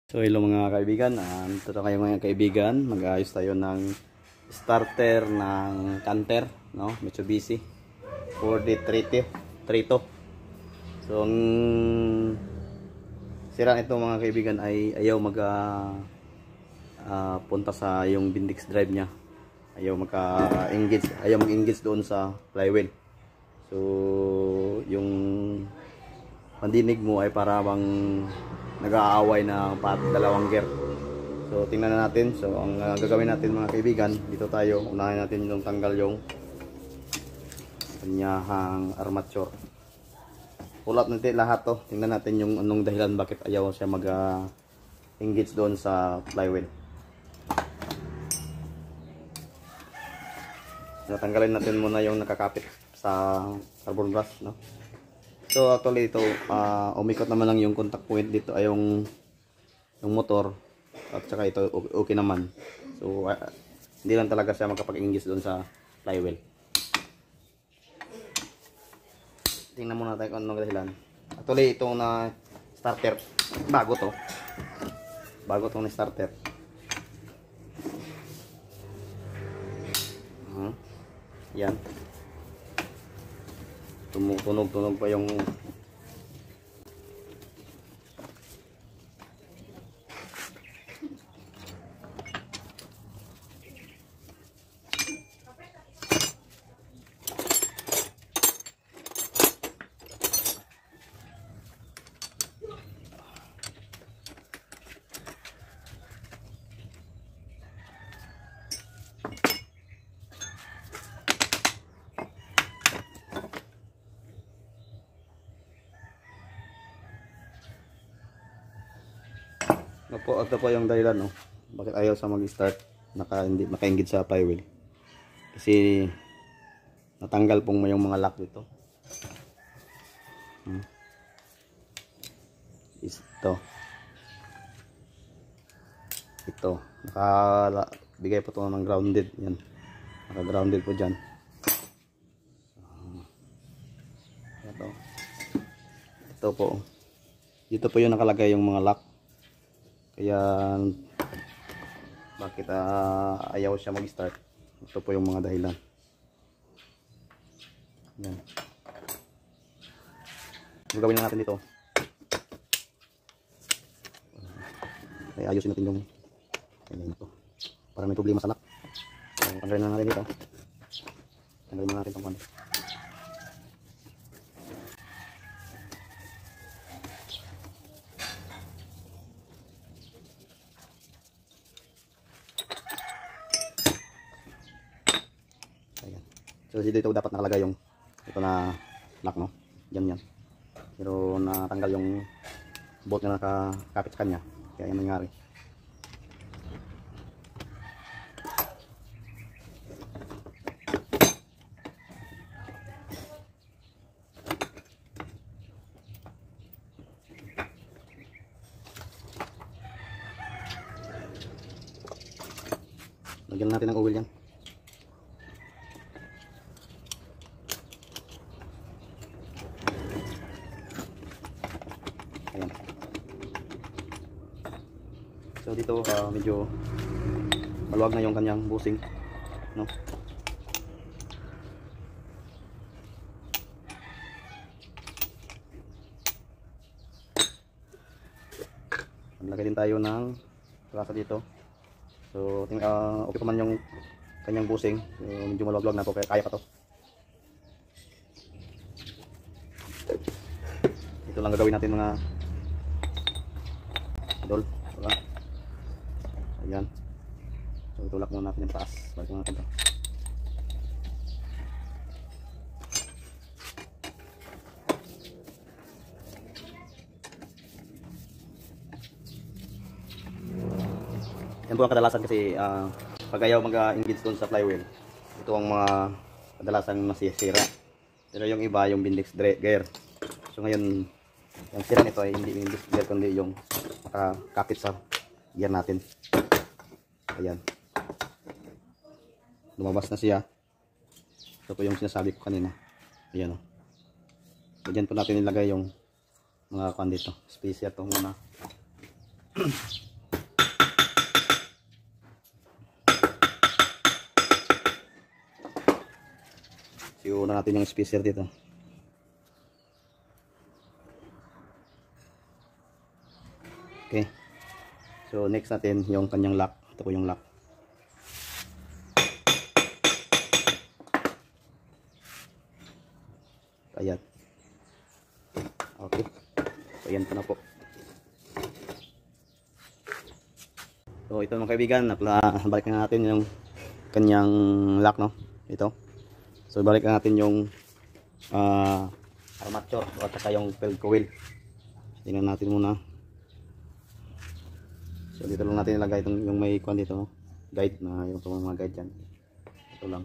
So hello mga kaibigan, ito na kayo mga kaibigan, mag-ayos tayo ng starter ng canter, no? Mitsubishi 4032. So ang sira nito mga kaibigan ay ayaw punta sa yung Bendix drive niya. Ayaw mag-engage doon sa flywheel. So yung pandinig mo ay para bang nag-aaway na dalawang gear. So tingnan na natin. So ang gagawin natin mga kaibigan, dito tayo, unahin natin yung tanggal yung kanyang armature. Pull up natin lahat to. Tingnan natin yung anong dahilan bakit ayaw siya mag-engage doon sa flywheel. So tanggalin natin muna yung nakakapit sa carbon brush, no? So actually ito, umikot naman lang yung contact point dito ay yung motor, at saka ito okay naman. So hindi lang talaga siya makapag-engage doon sa flywheel. Tingnan muna tayo kung anong dahilan. Actually ito na starter, bago tong starter. Yan, tunog pa yung ito po yung dahilan, no? Bakit ayaw sa mag-start, naka-engage sa flywheel. Kasi natanggal pong yung mga lock dito. Ito nakabigay po ito ng grounded. Yan, naka-grounded po dyan. Ito po, dito po yung nakalagay yung mga lock. Kaya bakit ayaw siya mag-start. Ito po yung mga dahilan. Yan. Gagawin na natin dito. Kaya ayusin natin yung ito. Para may problema sa lock. So, tanggalin na natin dito. Tanggalin na natin itong kwan. So dito dapat nakalagay yung ito na lock, no? Yan. Pero natanggal yung bolt na nakakapit sa kanya. Kaya yan nangyari. Lagyan natin ng oil yan. Ayan. So dito medyo maluwag na yung kanyang bushing, no? Maglagay din tayo ng trasa dito. So okay pa man yung kanyang bushing. So medyo maluwag na po, kaya kaya pa to. Ito lang gagawin natin mga idol. Diba? Ayan. So itulak muna natin yung taas. Balik muna natin ito. Yan po ang kadalasan kasi pag ayaw mag-engage doon sa flywheel, ito ang mga kadalasang nasisira. Pero yung iba, yung Bendix gear. So ngayon, yung sira nito ay hindi Bendix gear kundi yung nakakapit sa gear natin. Ayan, lumabas na siya. Ito po yung sinasabi ko kanina. Ayan, o. So dyan po natin ilagay yung mga kan dito. Spacer to muna. Siguro na natin yung spacer dito. Okay. So next natin yung kanyang lock. Ito po yung lock. Ayan. Okay. So ayan po na po. So ito mga kaibigan, balik na natin yung kanyang lock, no? Ito. So balik na natin yung armature at saka yung Philco wheel. Tingnan natin muna. So dito lang natin ilagay itong yung may kwan dito, no? Guide na yung mga guide dyan. Ito lang.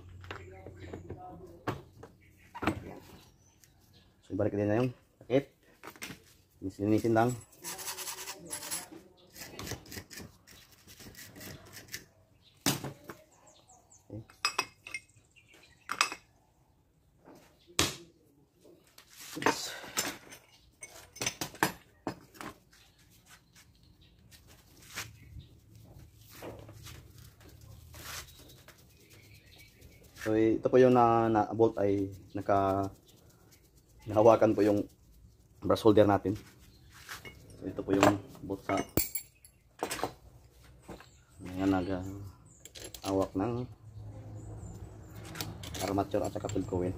So balik din na yung takip. Linisin lang. So ito po yung na-bolt ay nahawakan po yung brush holder natin. So ito po yung bolt sa nag-hawak ng armature at saka Philco wheel.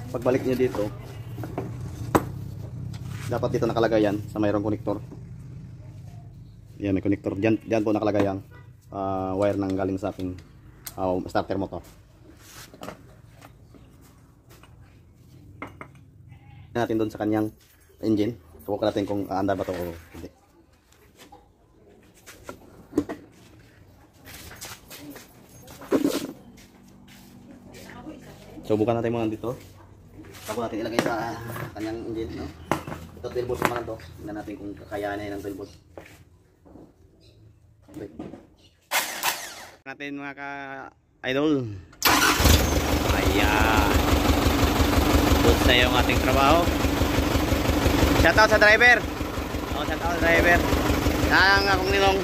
Pagbalik niyo dito, dapat dito nakalagay yan sa mayroong connector. Yan, may connector. Diyan po nakalagay ang wire nang galing sa ating starter motor. Natin doon sa kanyang engine. Subukan natin kung aandar ba ito o hindi. Subukan natin muna dito. Bago natin ilagay sa kanyang engine, no? Ito 12 volts naman ito. Tingnan natin kung kakayanin ng 12 volts. Okay. Natin mga ka-idol. Ayan. Good na yung ating trabaho. Shoutout sa driver. Shoutout sa driver. Ang akong ninong.